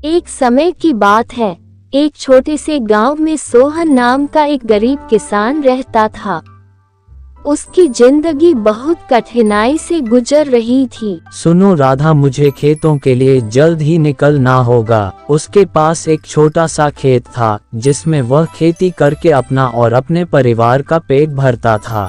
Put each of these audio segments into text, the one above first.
एक समय की बात है, एक छोटे से गांव में सोहन नाम का एक गरीब किसान रहता था। उसकी जिंदगी बहुत कठिनाई से गुजर रही थी। सुनो राधा, मुझे खेतों के लिए जल्द ही निकलना होगा। उसके पास एक छोटा सा खेत था जिसमें वह खेती करके अपना और अपने परिवार का पेट भरता था,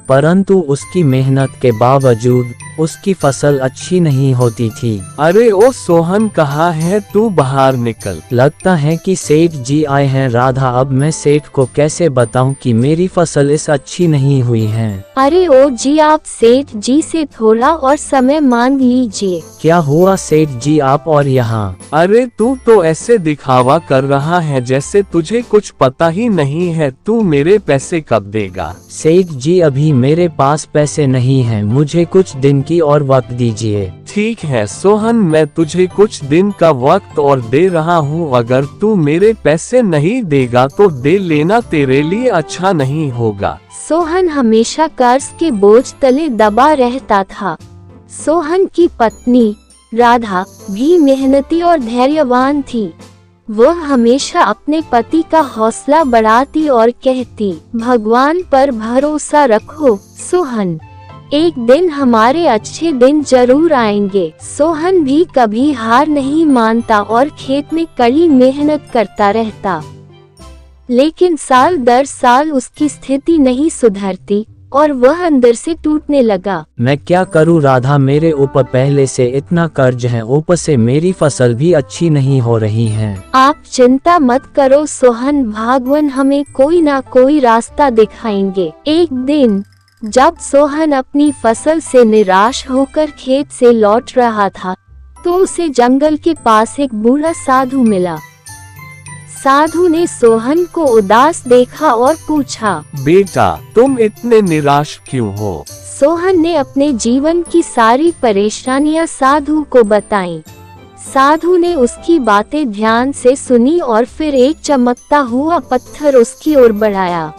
परंतु उसकी मेहनत के बावजूद उसकी फसल अच्छी नहीं होती थी। अरे ओ सोहन, कहाँ है तू? बाहर निकल। लगता है कि सेठ जी आए हैं। राधा, अब मैं सेठ को कैसे बताऊं कि मेरी फसल इस अच्छी नहीं हुई है? अरे ओ जी, आप सेठ जी से थोड़ा और समय मांग लीजिए। क्या हुआ सेठ जी, आप और यहाँ? अरे तू तो ऐसे दिखावा कर रहा है जैसे तुझे कुछ पता ही नहीं है। तू मेरे पैसे कब देगा? सेठ जी, अभी मेरे पास पैसे नहीं हैं, मुझे कुछ दिन की और वक्त दीजिए। ठीक है सोहन, मैं तुझे कुछ दिन का वक्त और दे रहा हूँ। अगर तू मेरे पैसे नहीं देगा तो दे लेना, तेरे लिए अच्छा नहीं होगा। सोहन हमेशा कर्ज के बोझ तले दबा रहता था। सोहन की पत्नी राधा भी मेहनती और धैर्यवान थी। वह हमेशा अपने पति का हौसला बढ़ाती और कहती, भगवान पर भरोसा रखो सोहन, एक दिन हमारे अच्छे दिन जरूर आएंगे। सोहन भी कभी हार नहीं मानता और खेत में कड़ी मेहनत करता रहता, लेकिन साल दर साल उसकी स्थिति नहीं सुधरती और वह अंदर से टूटने लगा। मैं क्या करूं राधा, मेरे ऊपर पहले से इतना कर्ज है, ऊपर से मेरी फसल भी अच्छी नहीं हो रही है। आप चिंता मत करो सोहन, भगवान हमें कोई ना कोई रास्ता दिखाएंगे। एक दिन जब सोहन अपनी फसल से निराश होकर खेत से लौट रहा था तो उसे जंगल के पास एक बूढ़ा साधु मिला। साधु ने सोहन को उदास देखा और पूछा, बेटा तुम इतने निराश क्यों हो? सोहन ने अपने जीवन की सारी परेशानियां साधु को बताईं। साधु ने उसकी बातें ध्यान से सुनी और फिर एक चमकता हुआ पत्थर उसकी ओर बढ़ाया।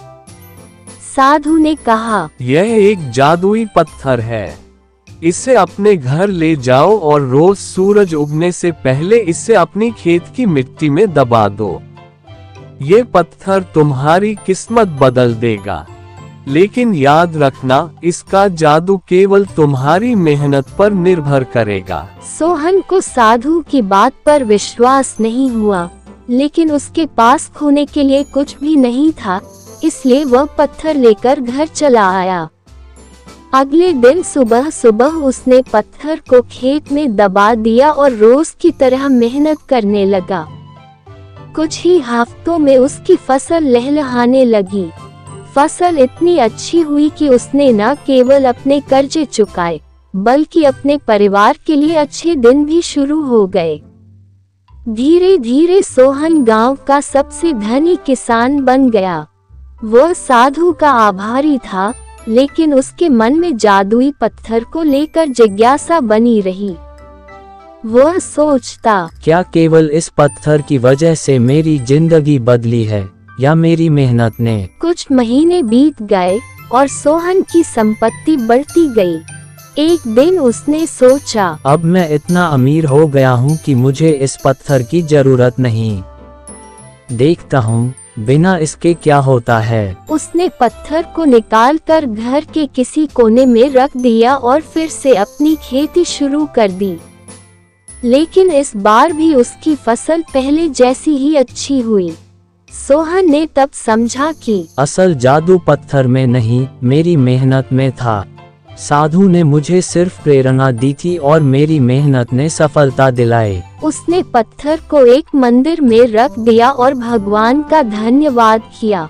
साधु ने कहा, यह एक जादुई पत्थर है, इसे अपने घर ले जाओ और रोज सूरज उगने से पहले इसे अपनी खेत की मिट्टी में दबा दो। ये पत्थर तुम्हारी किस्मत बदल देगा, लेकिन याद रखना इसका जादू केवल तुम्हारी मेहनत पर निर्भर करेगा। सोहन को साधु की बात पर विश्वास नहीं हुआ, लेकिन उसके पास खोने के लिए कुछ भी नहीं था, इसलिए वह पत्थर लेकर घर चला आया। अगले दिन सुबह सुबह उसने पत्थर को खेत में दबा दिया और रोज की तरह मेहनत करने लगा। कुछ ही हफ्तों में उसकी फसल लहलहाने लगी। फसल इतनी अच्छी हुई कि उसने न केवल अपने कर्जे चुकाए बल्कि अपने परिवार के लिए अच्छे दिन भी शुरू हो गए। धीरे धीरे सोहन गांव का सबसे धनी किसान बन गया। वह साधु का आभारी था, लेकिन उसके मन में जादुई पत्थर को लेकर जिज्ञासा बनी रही। वह सोचता, क्या केवल इस पत्थर की वजह से मेरी जिंदगी बदली है या मेरी मेहनत ने? कुछ महीने बीत गए और सोहन की संपत्ति बढ़ती गई। एक दिन उसने सोचा, अब मैं इतना अमीर हो गया हूँ कि मुझे इस पत्थर की जरूरत नहीं। देखता हूँ बिना इसके क्या होता है। उसने पत्थर को निकालकर घर के किसी कोने में रख दिया और फिर से अपनी खेती शुरू कर दी। लेकिन इस बार भी उसकी फसल पहले जैसी ही अच्छी हुई। सोहन ने तब समझा कि असल जादू पत्थर में नहीं, मेरी मेहनत में था। साधु ने मुझे सिर्फ प्रेरणा दी थी और मेरी मेहनत ने सफलता दिलाई। उसने पत्थर को एक मंदिर में रख दिया और भगवान का धन्यवाद किया।